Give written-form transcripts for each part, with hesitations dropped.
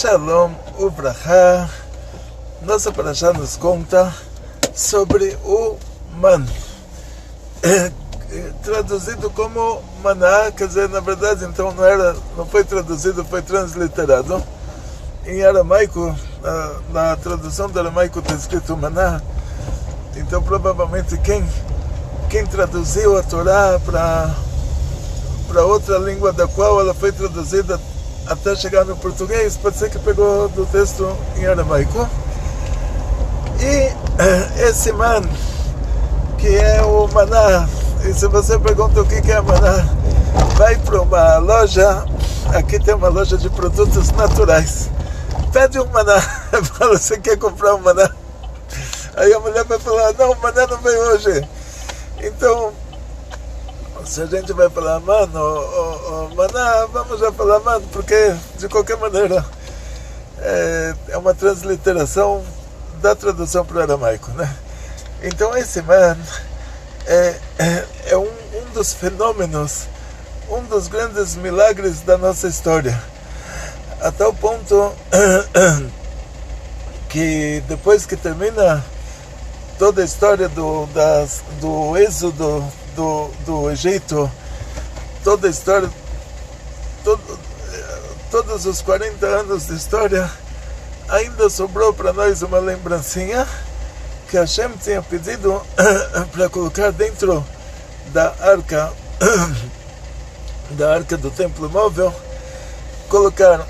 Shalom Ubrahá. Nossa parashá nos conta sobre o man, traduzido como maná, quer dizer, na verdade, então não foi traduzido, foi transliterado. Em aramaico, na tradução do aramaico está escrito maná. Então provavelmente quem traduziu a Torá para outra língua da qual ela foi traduzida até chegar no português, pode ser que pegou do texto em aramaico. E esse man, que é o maná, e se você pergunta o que é maná, vai para uma loja, aqui tem uma loja de produtos naturais, pede um maná, fala, você quer comprar um maná? Aí a mulher vai falar, não, o maná não veio hoje. Então, se a gente vai falar mano, maná, vamos já falar mano, porque de qualquer maneira é uma transliteração da tradução para o aramaico, né? Então esse man é um dos fenômenos, um dos grandes milagres da nossa história, a tal ponto que depois que termina toda a história do êxodo do Egito, toda a história, todos os 40 anos de história, ainda sobrou para nós uma lembrancinha que Hashem tinha pedido para colocar dentro da arca do templo móvel, colocar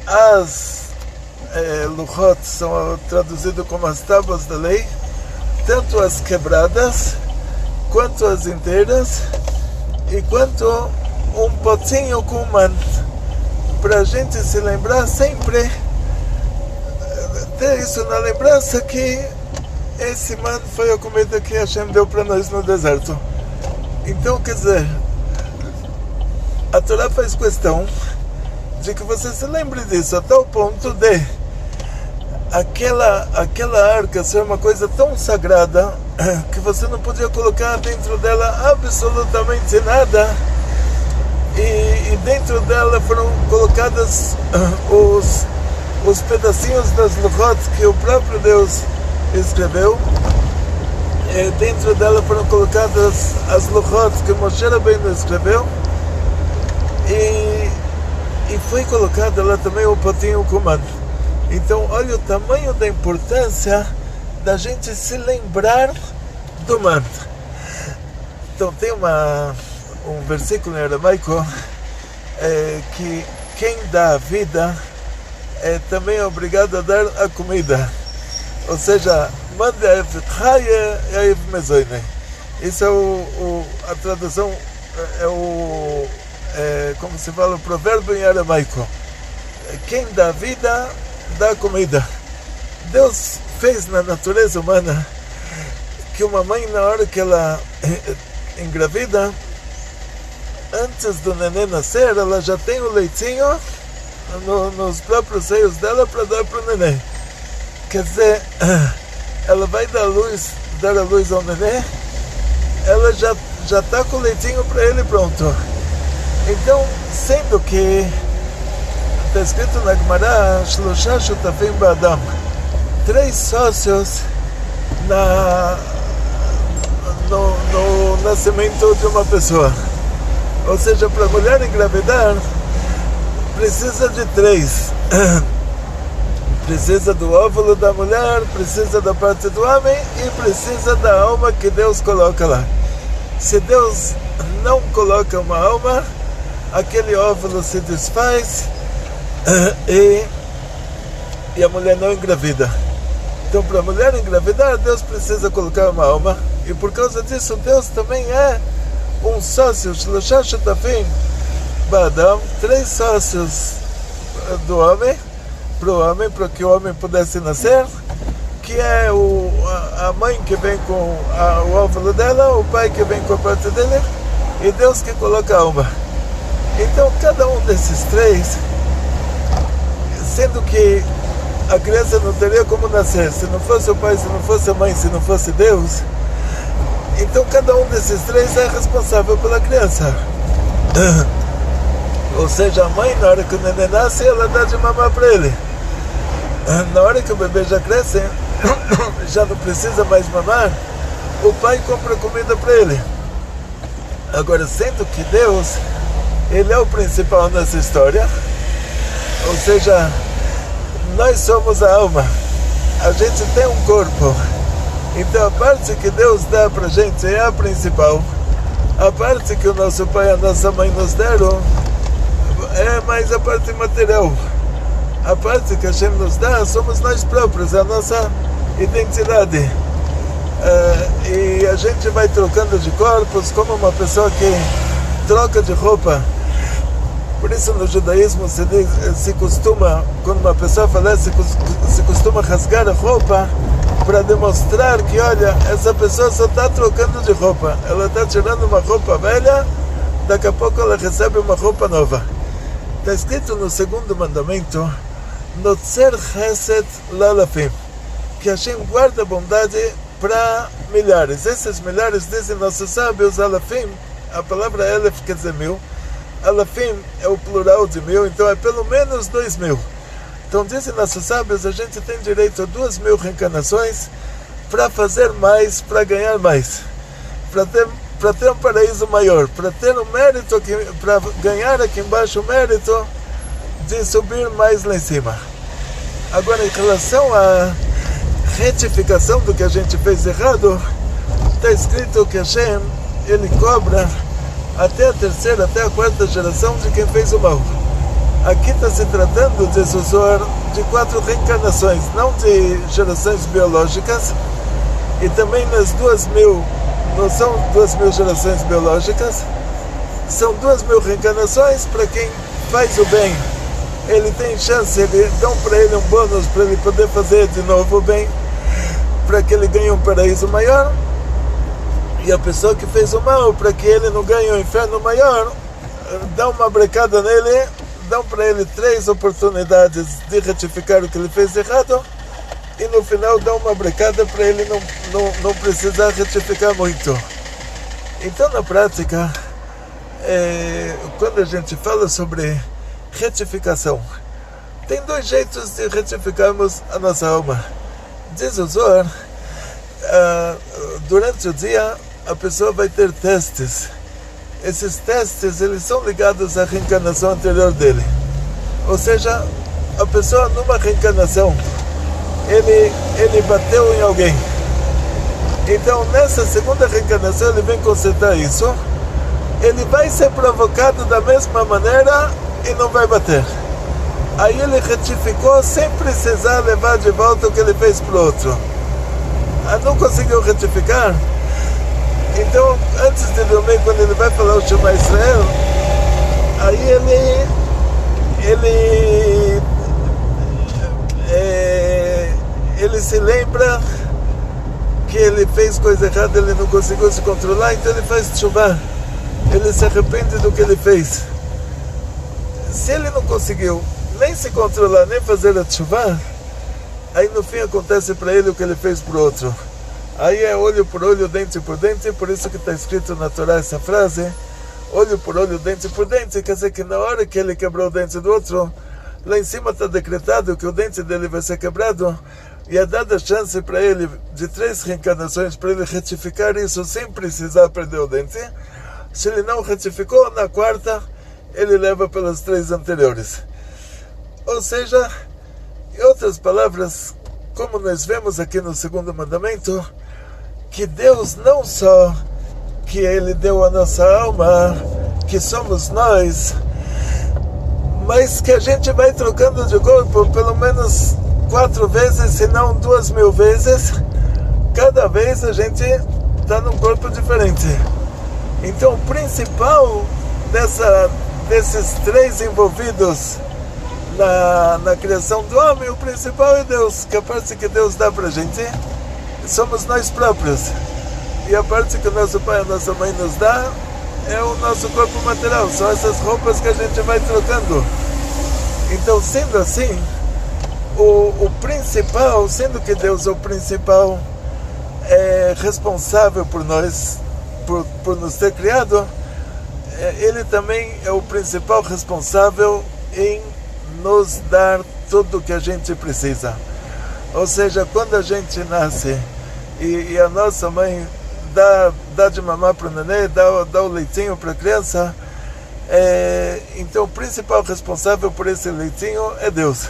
as luchot, são traduzido como as tábuas da lei, tanto as quebradas quanto as inteiras, e quanto um potinho com man, para a gente se lembrar sempre, ter isso na lembrança, que esse man foi a comida que Hashem deu para nós no deserto. Então, quer dizer, a Torá faz questão de que você se lembre disso, a tal ponto de aquela arca ser uma coisa tão sagrada que você não podia colocar dentro dela absolutamente nada, e dentro dela foram colocadas os pedacinhos das luchot que o próprio Deus escreveu, e dentro dela foram colocadas as luchot que Moshe Rabbeinu escreveu, e foi colocado lá também o potinho com man. Então, olha o tamanho da importância da gente se lembrar do man. Então, tem um versículo em aramaico que quem dá a vida também é obrigado a dar a comida. Ou seja, isso é a tradução, como se fala, o provérbio em aramaico. Quem dá vida, dá comida. Deus fez na natureza humana que uma mãe, na hora que ela engravida, antes do neném nascer, ela já tem o leitinho nos próprios seios dela para dar para o neném. Quer dizer, ela vai dar a luz ao neném, ela já está com o leitinho para ele pronto. Então, sendo que está escrito na Gemara, Shlosha Shutafim Ba'adam, 3 sócios no nascimento de uma pessoa. Ou seja, para a mulher engravidar, precisa de 3. Precisa do óvulo da mulher, precisa da parte do homem e precisa da alma que Deus coloca lá. Se Deus não coloca uma alma, aquele óvulo se desfaz e a mulher não engravida. Então, para a mulher engravidar, Deus precisa colocar uma alma, e por causa disso Deus também é um sócio, Shlosha Shutafim Ba'adam, 3 sócios do homem, para que o homem pudesse nascer, que é a mãe que vem com o óvulo dela, o pai que vem com a parte dele, e Deus que coloca a alma. Então, cada um desses 3, sendo que a criança não teria como nascer se não fosse o pai, se não fosse a mãe, se não fosse Deus, então cada um desses 3 é responsável pela criança. Ou seja, a mãe, na hora que o neném nasce, ela dá de mamar para ele. Na hora que o bebê já cresce, já não precisa mais mamar, o pai compra comida para ele. Agora, sendo que Deus, Ele é o principal nessa história, ou seja, nós somos a alma, a gente tem um corpo, então a parte que Deus dá pra gente é a principal, a parte que o nosso pai e a nossa mãe nos deram é mais a parte material, a parte que a gente nos dá somos nós próprios, a nossa identidade. E a gente vai trocando de corpos como uma pessoa que troca de roupa. Por isso no judaísmo se costuma, quando uma pessoa falece, se costuma rasgar a roupa para demonstrar que, olha, essa pessoa só está trocando de roupa, ela está tirando uma roupa velha, daqui a pouco ela recebe uma roupa nova. Está escrito no segundo mandamento, Notzer Chesed Lalafim, que Hashem guarda bondade para milhares. Esses milhares, dizem nossos sábios, Alafim, a palavra Elef quer dizer mil, Alafim é o plural de mil, então é pelo menos 2.000. Então dizem nossos sábios, a gente tem direito a 2.000 reencarnações para fazer mais, para ganhar mais, para ter um paraíso maior, para ter um mérito, para ganhar aqui embaixo o mérito de subir mais lá em cima. Agora, em relação a retificação do que a gente fez errado, está escrito que Hashem, ele cobra até a terceira, até a quarta geração de quem fez o mal. Aqui está se tratando de Susor, de 4 reencarnações, não de gerações biológicas, e também nas 2.000, não são 2.000 gerações biológicas, são 2.000 reencarnações para quem faz o bem. Ele tem chance, dão para ele um bônus para ele poder fazer de novo o bem, para que ele ganhe um paraíso maior, e a pessoa que fez o mal, para que ele não ganhe um inferno maior, dá uma brecada nele, dão para ele 3 oportunidades de retificar o que ele fez errado, e no final dão uma brecada para ele não precisar retificar muito. Então, na prática, quando a gente fala sobre retificação, tem 2 jeitos de retificarmos a nossa alma. Diz o Zohar, durante o dia a pessoa vai ter testes. Esses testes, eles são ligados à reencarnação anterior dele. Ou seja, a pessoa numa reencarnação, ele bateu em alguém. Então nessa segunda reencarnação ele vem consertar isso. Ele vai ser provocado da mesma maneira e não vai bater. Aí ele retificou sem precisar levar de volta o que ele fez para o outro. Não conseguiu retificar? Então, antes de dormir, quando ele vai falar o Shema Israel, aí ele se lembra que ele fez coisa errada, ele não conseguiu se controlar, então ele faz tshuva. Ele se arrepende do que ele fez. Se ele não conseguiu nem se controlar, nem fazer a tshuva, aí no fim acontece para ele o que ele fez para o outro. Aí é olho por olho, dente por dente, por isso que está escrito na Torá essa frase, olho por olho, dente por dente, quer dizer que na hora que ele quebrou o dente do outro, lá em cima está decretado que o dente dele vai ser quebrado, e é dada chance para ele de 3 reencarnações para ele retificar isso sem precisar perder o dente. Se ele não retificou, na 4ª ele leva pelas 3 anteriores. Ou seja, em outras palavras, como nós vemos aqui no segundo mandamento, que Deus não só que Ele deu a nossa alma, que somos nós, mas que a gente vai trocando de corpo pelo menos 4 vezes, se não 2.000 vezes. Cada vez a gente está num corpo diferente. Então o principal desses 3 envolvidos na criação do homem, o principal é Deus, que a parte que Deus dá pra gente somos nós próprios, e a parte que o nosso pai e a nossa mãe nos dá é o nosso corpo material, são essas roupas que a gente vai trocando. Então, sendo assim, o principal, sendo que Deus é o principal responsável por nós, por nos ter criado, Ele também é o principal responsável em nos dar tudo que a gente precisa. Ou seja, quando a gente nasce e a nossa mãe dá de mamar para o nenê, dá o leitinho para a criança, então o principal responsável por esse leitinho é Deus.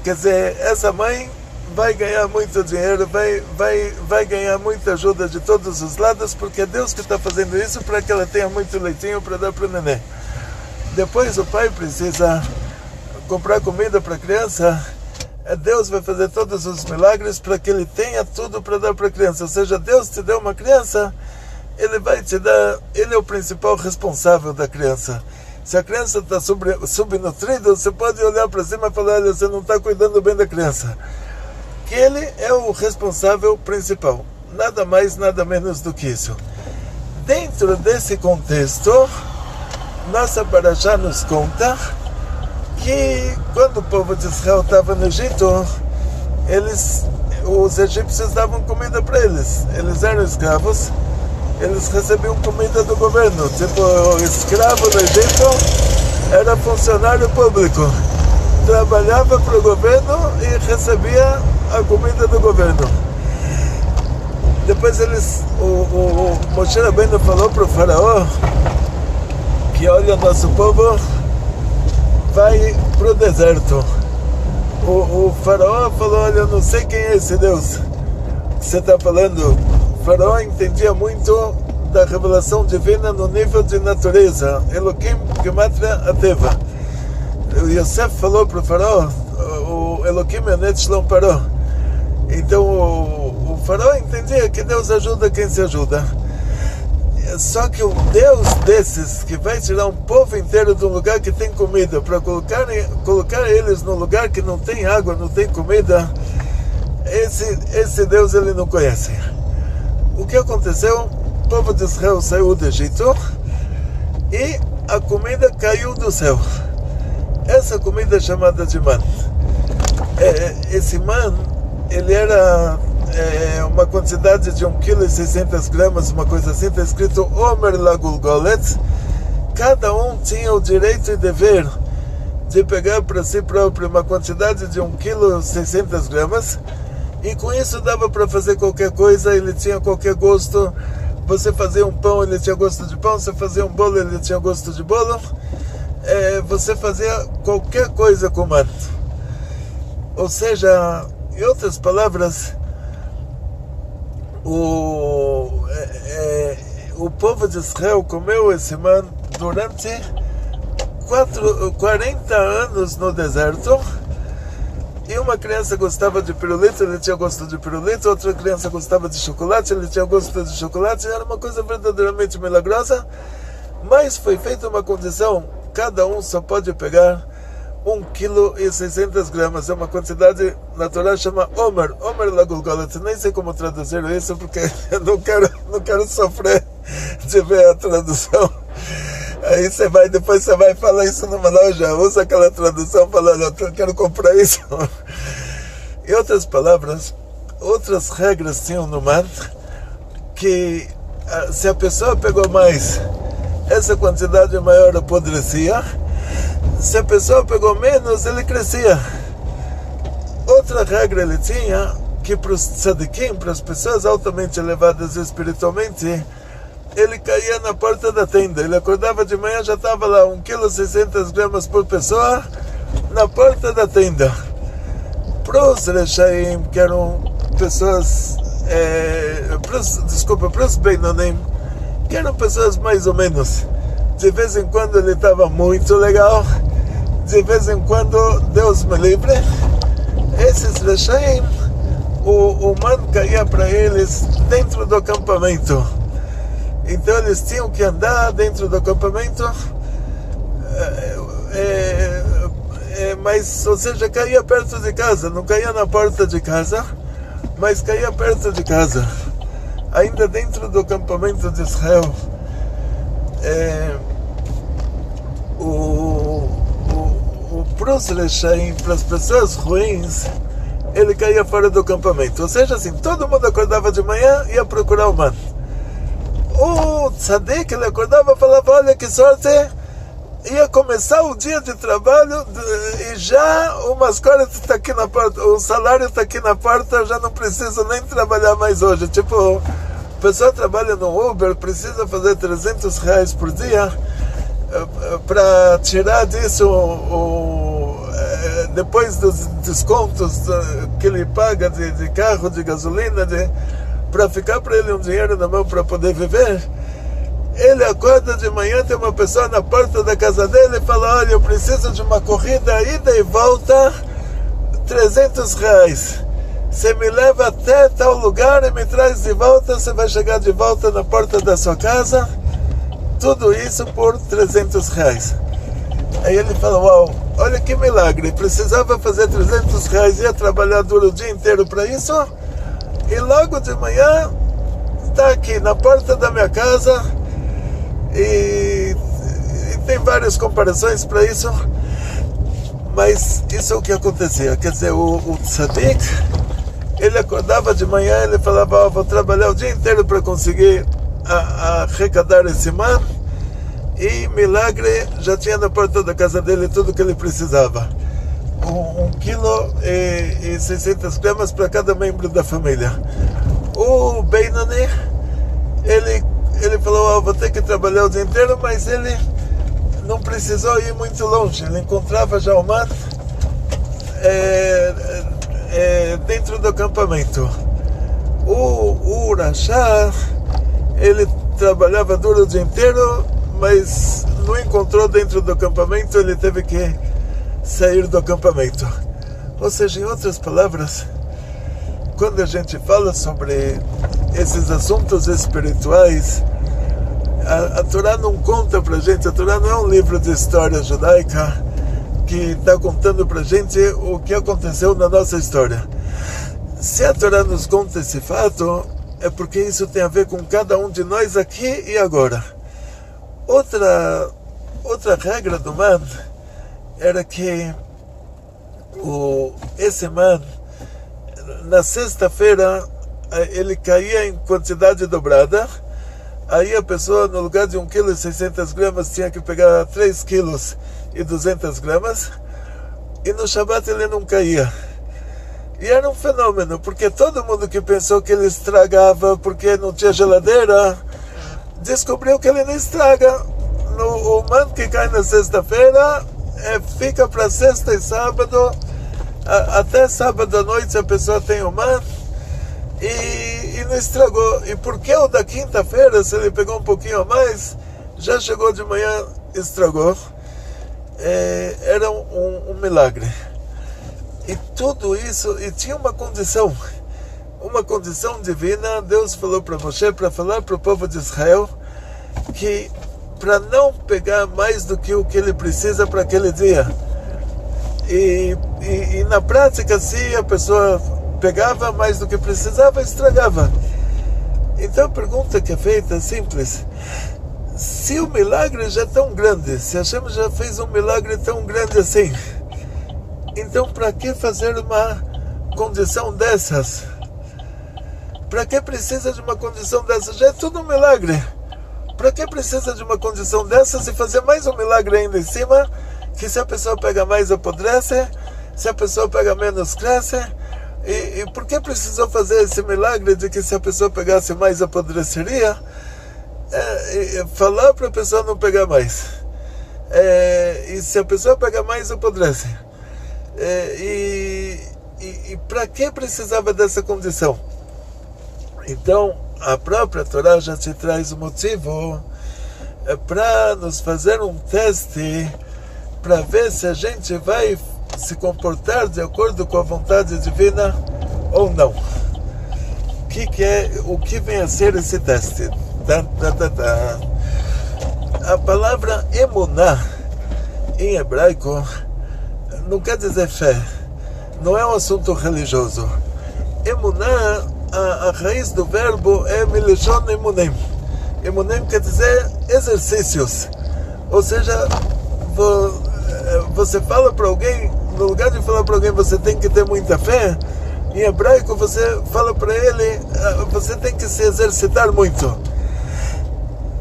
Quer dizer, essa mãe vai ganhar muito dinheiro, vai ganhar muita ajuda de todos os lados, porque é Deus que está fazendo isso para que ela tenha muito leitinho para dar para o nenê. Depois o pai precisa comprar comida para a criança, Deus vai fazer todos os milagres para que ele tenha tudo para dar para a criança. Ou seja, Deus te deu uma criança, ele vai te dar, ele é o principal responsável da criança. Se a criança está subnutrida, você pode olhar para cima e falar, olha, você não está cuidando bem da criança. Que ele é o responsável principal, nada mais, nada menos do que isso. Dentro desse contexto, nossa Parashá nos conta que quando o povo de Israel estava no Egito, os egípcios davam comida para eles. Eles eram escravos, eles recebiam comida do governo. Tipo, o escravo do Egito era funcionário público, trabalhava para o governo e recebia a comida do governo. Depois o Moshe Rabbeinu falou para o faraó que olha, nosso povo vai para o deserto. O faraó falou, olha, eu não sei quem é esse Deus que você está falando. O faraó entendia muito da revelação divina no nível de natureza. Eloquim Gematria Ateva. O Yosef falou para o faraó, o Eloquim Enet Shlom Paró. Então o faraó entendia que Deus ajuda quem se ajuda. Só que um Deus desses, que vai tirar um povo inteiro de um lugar que tem comida, para colocar eles num lugar que não tem água, não tem comida, esse Deus ele não conhece. O que aconteceu? O povo de Israel saiu do Egito e a comida caiu do céu. Essa comida é chamada de man. Esse man, ele era uma quantidade de 1,6 kg, uma coisa assim, está escrito Omer Lagulgolet. Cada um tinha o direito e dever de pegar para si próprio uma quantidade de 1,6 kg, e com isso dava para fazer qualquer coisa, ele tinha qualquer gosto. Você fazia um pão, ele tinha gosto de pão, você fazia um bolo, ele tinha gosto de bolo, você fazia qualquer coisa com manto. Ou seja, em outras palavras, o povo de Israel comeu esse man durante 40 anos no deserto. E uma criança gostava de pirulito, ele tinha gosto de pirulito. Outra criança gostava de chocolate, ele tinha gosto de chocolate. Era uma coisa verdadeiramente milagrosa. Mas foi feita uma condição: cada um só pode pegar 1,6 kg. É uma quantidade, na Torá chama Omer Lagulgolet. Nem sei como traduzir isso, porque eu não quero sofrer de ver a tradução. Aí depois você vai falar isso numa loja, usa aquela tradução falando, eu quero comprar isso. Em outras palavras, outras regras tinham no man, que se a pessoa pegou mais, essa quantidade maior apodrecia. Se a pessoa pegou menos, ele crescia. Outra regra ele tinha, que para os tzadikim, para as pessoas altamente elevadas espiritualmente, ele caía na porta da tenda. Ele acordava de manhã, já estava lá 1,6 kg por pessoa na porta da tenda. Para os Rechaim, que eram pessoas, para os Beinonim, que eram pessoas mais ou menos, de vez em quando ele estava muito legal, de vez em quando, Deus me livre, esses Rechaim, o man caía para eles dentro do acampamento. Então eles tinham que andar dentro do acampamento, mas, ou seja, caía perto de casa, não caía na porta de casa, mas caía perto de casa, ainda dentro do acampamento de Israel. Para os Rechaim, para as pessoas ruins, ele caía fora do acampamento. Ou seja, assim, todo mundo acordava de manhã e ia procurar o man. O tzadik, ele acordava e falava, olha que sorte, ia começar o dia de trabalho e já o mascote está aqui na porta, o salário está aqui na porta, já não precisa nem trabalhar mais hoje. Tipo, a pessoa trabalha no Uber, precisa fazer R$300 por dia para tirar disso depois dos descontos que ele paga de carro, de gasolina, para ficar para ele um dinheiro na mão para poder viver. Ele acorda de manhã, tem uma pessoa na porta da casa dele e fala: olha, eu preciso de uma corrida ida e volta, R$300. Você me leva até tal lugar e me traz de volta, você vai chegar de volta na porta da sua casa, tudo isso por R$300. Aí ele fala: uau, olha que milagre, precisava fazer R$300, ia trabalhar duro o dia inteiro para isso, e logo de manhã está aqui na porta da minha casa. E tem várias comparações para isso, mas isso é o que acontecia. Quer dizer, o tzadik, ele acordava de manhã, ele falava: vou trabalhar o dia inteiro para conseguir arrecadar esse man, e milagre, já tinha na porta da casa dele tudo que ele precisava. 1,6 kg para cada membro da família. O Beinani, ele falou: vou ter que trabalhar o dia inteiro, mas ele não precisou ir muito longe. Ele encontrava já o man dentro do acampamento. O Urachá, ele trabalhava duro o dia inteiro, mas não encontrou dentro do acampamento, ele teve que sair do acampamento. Ou seja, em outras palavras, quando a gente fala sobre esses assuntos espirituais, a Torá não conta pra gente, a Torá não é um livro de história judaica que está contando pra gente o que aconteceu na nossa história. Se a Torá nos conta esse fato, é porque isso tem a ver com cada um de nós aqui e agora. Outra regra do man era que esse man, na sexta-feira, ele caía em quantidade dobrada. Aí a pessoa, no lugar de 1,6 kg, tinha que pegar 3,2 kg, e no Shabat ele não caía. E era um fenômeno, porque todo mundo que pensou que ele estragava porque não tinha geladeira, descobriu que ele não estraga. O man que cai na sexta-feira fica para sexta e sábado, até sábado à noite a pessoa tem o man, e não estragou. E porque o da quinta-feira, se ele pegou um pouquinho a mais, já chegou de manhã, estragou. Era um milagre. E tudo isso, e tinha uma condição divina. Deus falou para Moshe, para falar para o povo de Israel, que para não pegar mais do que o que ele precisa para aquele dia. E na prática, se a pessoa pegava mais do que precisava, estragava. Então a pergunta que é feita é simples: se o milagre já é tão grande, se Hashem já fez um milagre tão grande assim, então para que fazer uma condição dessas? Para que precisa de uma condição dessas? Já é tudo um milagre. Para que precisa de uma condição dessas e fazer mais um milagre ainda em cima, que se a pessoa pega mais apodrece, se a pessoa pega menos cresce? E por que precisou fazer esse milagre de que se a pessoa pegasse mais apodreceria? Falar para a pessoa não pegar mais. E se a pessoa pegar mais, apodrece. E para que precisava dessa condição? Então, a própria Torá já te traz o motivo para nos fazer um teste, para ver se a gente vai se comportar de acordo com a vontade divina ou não. O que vem a ser esse teste? A palavra emuná em hebraico não quer dizer fé, não é um assunto religioso. Emuná, a raiz do verbo é mileshon emunem. Emunem quer dizer exercícios, ou seja, você fala para alguém, no lugar de falar para alguém você tem que ter muita fé, em hebraico você fala para ele, você tem que se exercitar muito.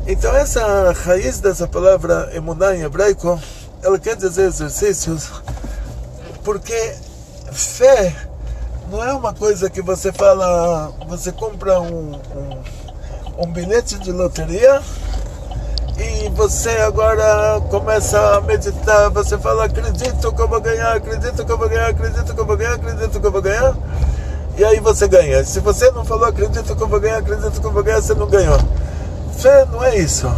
Então essa raiz dessa palavra emuná em hebraico, ela quer dizer exercícios, porque fé não é uma coisa que você fala, você compra um bilhete de loteria e você agora começa a meditar, você fala, acredito que eu vou ganhar, acredito que eu vou ganhar, acredito que eu vou ganhar, acredito que eu vou ganhar, e aí você ganha. Se você não falou, acredito que eu vou ganhar, acredito que eu vou ganhar, você não ganhou. Fé não é isso.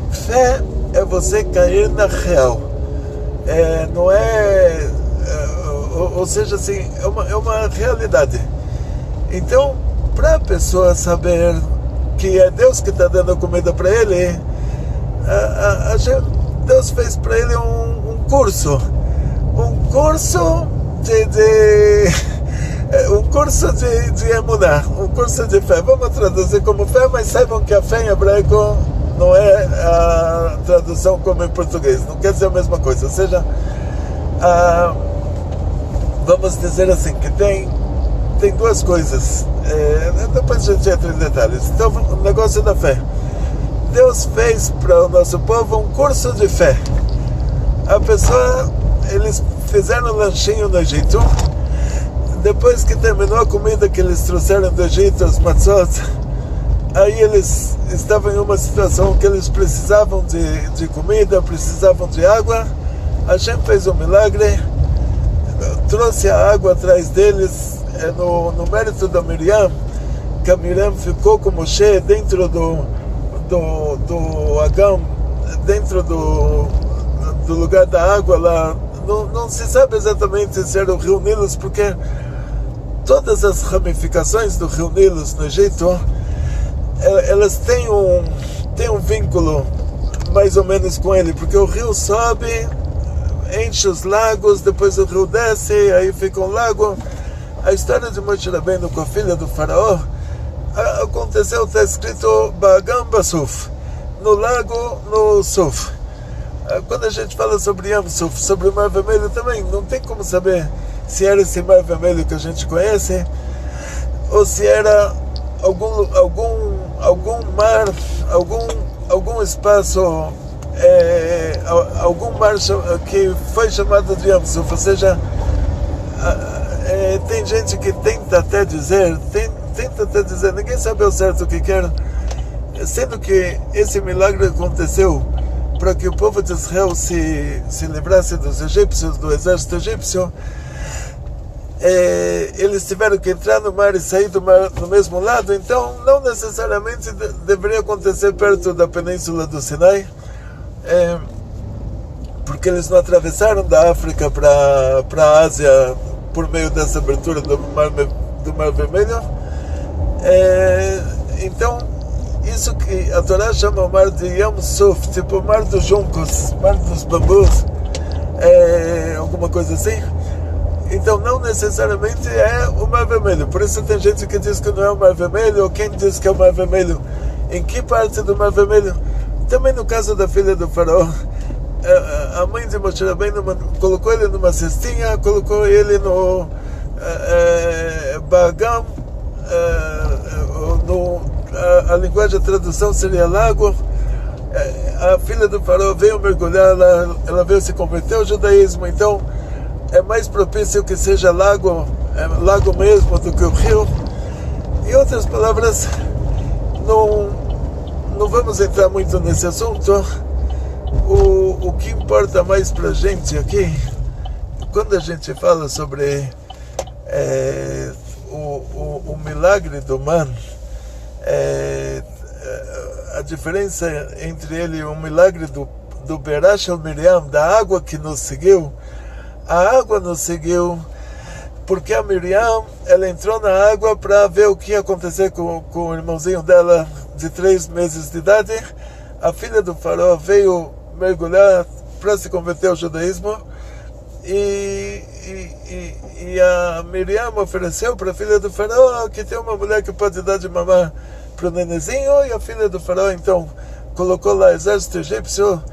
Fé é você cair na real. Não é... ou seja, assim, é uma realidade. Então, para a pessoa saber que é Deus que está dando a comida para ele, Deus fez para ele um curso de emuná, um curso de fé. Vamos traduzir como fé, mas saibam que a fé em hebraico não é a tradução como em português, não quer dizer a mesma coisa. Ou seja, vamos dizer assim, que tem duas coisas, depois a gente entra em detalhes. Então, o negócio da fé, Deus fez para o nosso povo um curso de fé. A pessoa, eles fizeram um lanchinho no Egito. Depois que terminou a comida que eles trouxeram do Egito, os matzot, aí eles estavam em uma situação que eles precisavam de comida, precisavam de água. Hashem fez um milagre, trouxe a água atrás deles, no mérito da Miriam, que a Miriam ficou com Moshe dentro do agam, dentro do lugar da água lá. Não se sabe exatamente se era o rio Nilo, porque todas as ramificações do rio Nilo no Egito, elas têm um vínculo mais ou menos com ele, porque o rio sobe, enche os lagos, depois o rio desce, aí fica um lago. A história de Moshe Rabbeinu com a filha do faraó aconteceu, está escrito Bagam Basuf, no lago, no Suf. Quando a gente fala sobre Yam Suf, sobre o Mar Vermelho também, não tem como saber se era esse Mar Vermelho que a gente conhece, ou se era algum mar, algum espaço, algum mar que foi chamado de Yam Suf. Ou seja, tem gente que tenta até dizer, ninguém sabe ao certo o que quer, sendo que esse milagre aconteceu para que o povo de Israel se livrasse dos egípcios, do exército egípcio. Eles tiveram que entrar no mar e sair do mar no mesmo lado, então não necessariamente deveria acontecer perto da península do Sinai, porque eles não atravessaram da África para a Ásia por meio dessa abertura do Mar Vermelho. Então, isso que a Torá chama o mar de Yam Suf, tipo o mar dos juncos, mar dos bambus, alguma coisa assim. Então não necessariamente é o Mar Vermelho. Por isso tem gente que diz que não é o Mar Vermelho, ou quem diz que é o Mar Vermelho, em que parte do Mar Vermelho. Também no caso da filha do faraó, a mãe de Moshe Rabbeinu colocou ele numa cestinha, colocou ele no Bagam, a linguagem, a tradução seria lago. A filha do faraó veio mergulhar, ela veio se converter ao judaísmo, então é mais propício que seja lago mesmo do que o rio. Em outras palavras, não vamos entrar muito nesse assunto. O que importa mais para a gente aqui, quando a gente fala sobre o milagre do man, a diferença entre ele e o milagre do Berash al-Miriam, da água que nos seguiu. A água nos seguiu porque a Miriam, ela entrou na água para ver o que ia acontecer com o irmãozinho dela de 3 meses de idade. A filha do faraó veio mergulhar para se converter ao judaísmo, e a Miriam ofereceu para a filha do faraó que tem uma mulher que pode dar de mamar para o nenezinho, e a filha do faraó então colocou lá o exército egípcio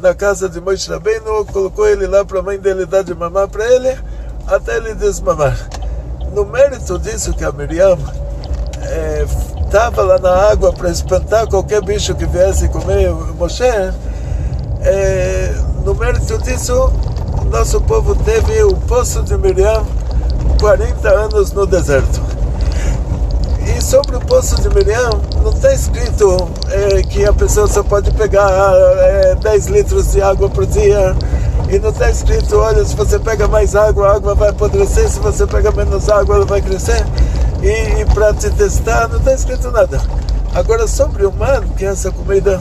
na casa de Moshe Rabbeinu, colocou ele lá para a mãe dele dar de mamar para ele, até ele desmamar. No mérito disso que a Miriam estava lá na água para espantar qualquer bicho que viesse comer o Moshe, no mérito disso, nosso povo teve o poço de Miriam 40 anos no deserto. E sobre o poço de Miriam, não está escrito que a pessoa só pode pegar 10 litros de água por dia. E não está escrito, olha, se você pega mais água, a água vai apodrecer, se você pega menos água, ela vai crescer. E para te testar, não está escrito nada. Agora, sobre o man, que é essa comida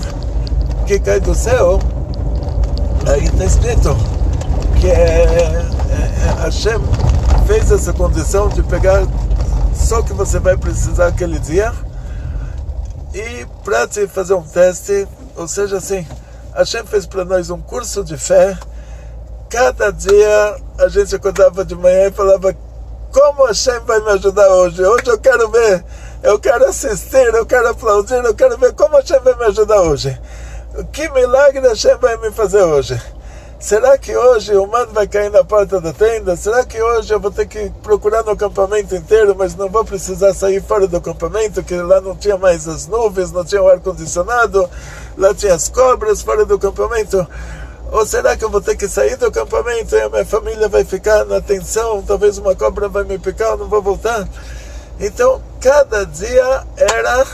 que cai do céu, aí está escrito que Hashem fez essa condição de pegar só o que você vai precisar aquele dia, e para te fazer um teste, ou seja, assim, Hashem fez para nós um curso de fé. Cada dia a gente acordava de manhã e falava: como Hashem vai me ajudar hoje? Hoje eu quero ver, eu quero assistir, eu quero aplaudir, eu quero ver como Hashem vai me ajudar hoje. Que milagre Hashem vai me fazer hoje? Será que hoje o man vai cair na porta da tenda? Será que hoje eu vou ter que procurar no acampamento inteiro, mas não vou precisar sair fora do acampamento, que lá não tinha mais as nuvens, não tinha o ar-condicionado, lá tinha as cobras fora do acampamento? Ou será que eu vou ter que sair do acampamento e a minha família vai ficar na tensão? Talvez uma cobra vai me picar, eu não vou voltar. Então, cada dia era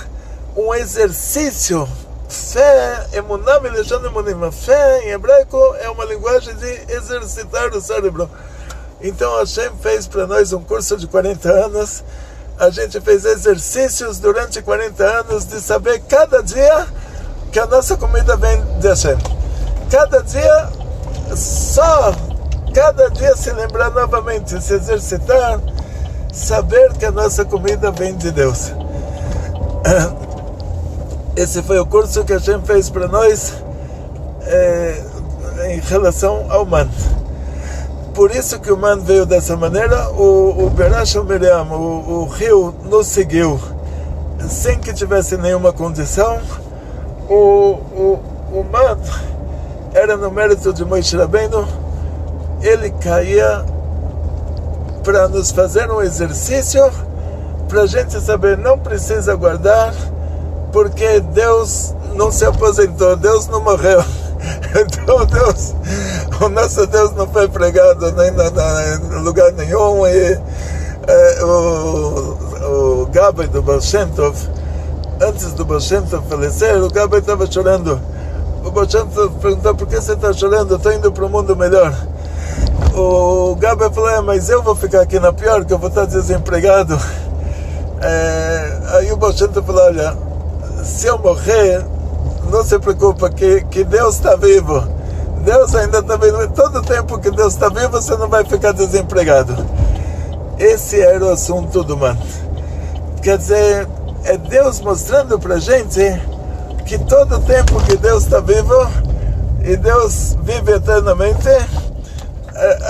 um exercício. Fé, emunah milashon emunim. Fé, em hebraico, é uma linguagem de exercitar o cérebro. Então, Hashem fez para nós um curso de 40 anos. A gente fez exercícios durante 40 anos de saber cada dia que a nossa comida vem de Hashem. Cada dia, cada dia se lembrar novamente, se exercitar, saber que a nossa comida vem de Deus. Esse foi o curso que a Hashem fez para nós em relação ao man. Por isso que o man veio dessa maneira. O Berash Miriam, o rio, nos seguiu sem que tivesse nenhuma condição. O man era no mérito de Moshe Rabbeinu. Ele caía para nos fazer um exercício, para a gente saber, não precisa guardar, porque Deus não se aposentou, Deus não morreu. Então Deus, o nosso Deus não foi pregado nem em lugar nenhum. E o Gabai do Baal Shem Tov, antes do Baal Shem Tov falecer, o Gabai estava chorando. O Baal Shem Tov perguntou: por que você está chorando? Eu estou indo para um mundo melhor. O Gabai falou: mas eu vou ficar aqui na pior, que eu vou estar desempregado. Aí o Baal Shem Tov falou: olha, se eu morrer, não se preocupa, que Deus está vivo. Deus ainda está vivo. Todo tempo que Deus está vivo, você não vai ficar desempregado. Esse era o assunto do man. Quer dizer, é Deus mostrando para a gente que todo tempo que Deus está vivo e Deus vive eternamente,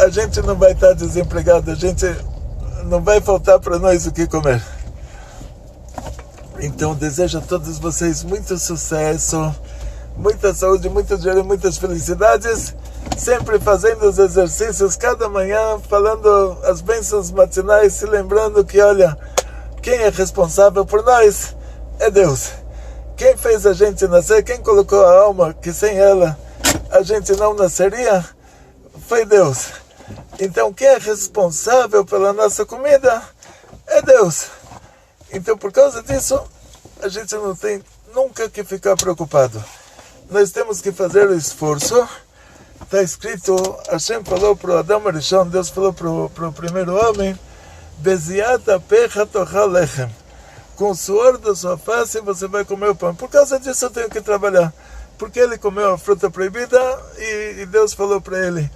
a gente não vai estar desempregado, a gente não vai faltar para nós o que comer. Então desejo a todos vocês muito sucesso, muita saúde, muito dinheiro, muitas felicidades, sempre fazendo os exercícios cada manhã, falando as bênçãos matinais, se lembrando que, olha, quem é responsável por nós é Deus. Quem fez a gente nascer, quem colocou a alma, que sem ela a gente não nasceria, foi Deus. Então quem é responsável pela nossa comida é Deus. Então, por causa disso, a gente não tem nunca que ficar preocupado. Nós temos que fazer o esforço. Está escrito, Hashem falou para o Adam Arishon, Deus falou para o primeiro homem: Beziat apecha tochal lechem. Com o suor da sua face você vai comer o pão. Por causa disso eu tenho que trabalhar. Porque ele comeu a fruta proibida e Deus falou para ele: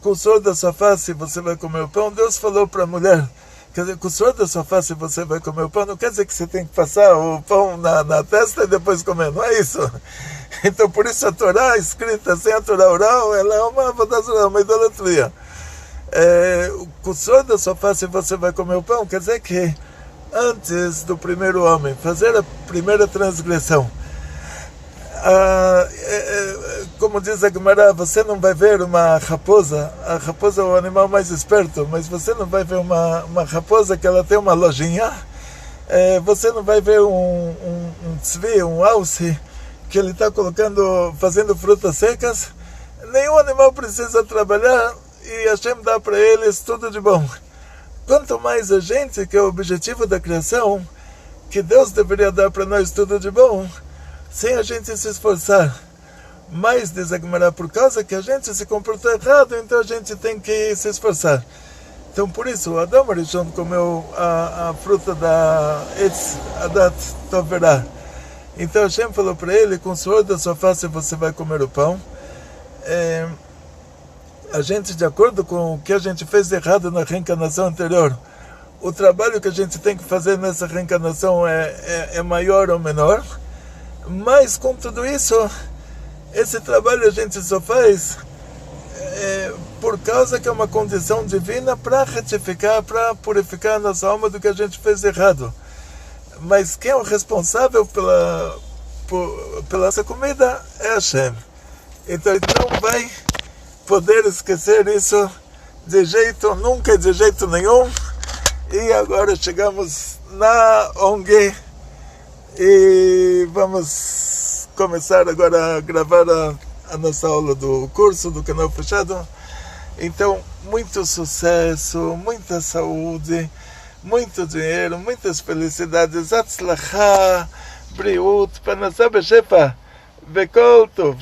com o suor da sua face você vai comer o pão. Deus falou para a mulher: quer dizer, com o suor da sua face você vai comer o pão. Não quer dizer que você tem que passar o pão na testa e depois comer. Não é isso. Então, por isso a Torá escrita sem a Torá oral, ela é uma idolatria. Com o suor da sua face você vai comer o pão. Quer dizer que antes do primeiro homem fazer a primeira transgressão, como diz a Gemara, você não vai ver uma raposa. A raposa é o animal mais esperto, mas você não vai ver uma raposa que ela tem uma lojinha Você não vai ver um tzvi, um alce, que ele está fazendo frutas secas. Nenhum animal precisa trabalhar e Hashem dá para eles tudo de bom. Quanto mais a gente, que é o objetivo da criação, que Deus deveria dar para nós tudo de bom, sem a gente se esforçar. Mais desagmará por causa que a gente se comportou errado, então a gente tem que se esforçar. Então por isso, o Adão Arishon comeu a fruta da Etz Adat Toverá. Então Hashem falou para ele, com o suor da sua face você vai comer o pão. A gente, de acordo com o que a gente fez de errado na reencarnação anterior, o trabalho que a gente tem que fazer nessa reencarnação é maior ou menor, mas com tudo isso, esse trabalho a gente só faz por causa que é uma condição divina para retificar, para purificar a nossa alma do que a gente fez de errado. Mas quem é o responsável pela essa comida é Hashem. Então ele não vai poder esquecer isso nunca de jeito nenhum. E agora chegamos na ONG e vamos começar agora a gravar a nossa aula do curso do canal fechado. Então, muito sucesso, muita saúde, muito dinheiro, muitas felicidades, Atzlachá, Briut, Parnassá Beshefa, Bekol Tov.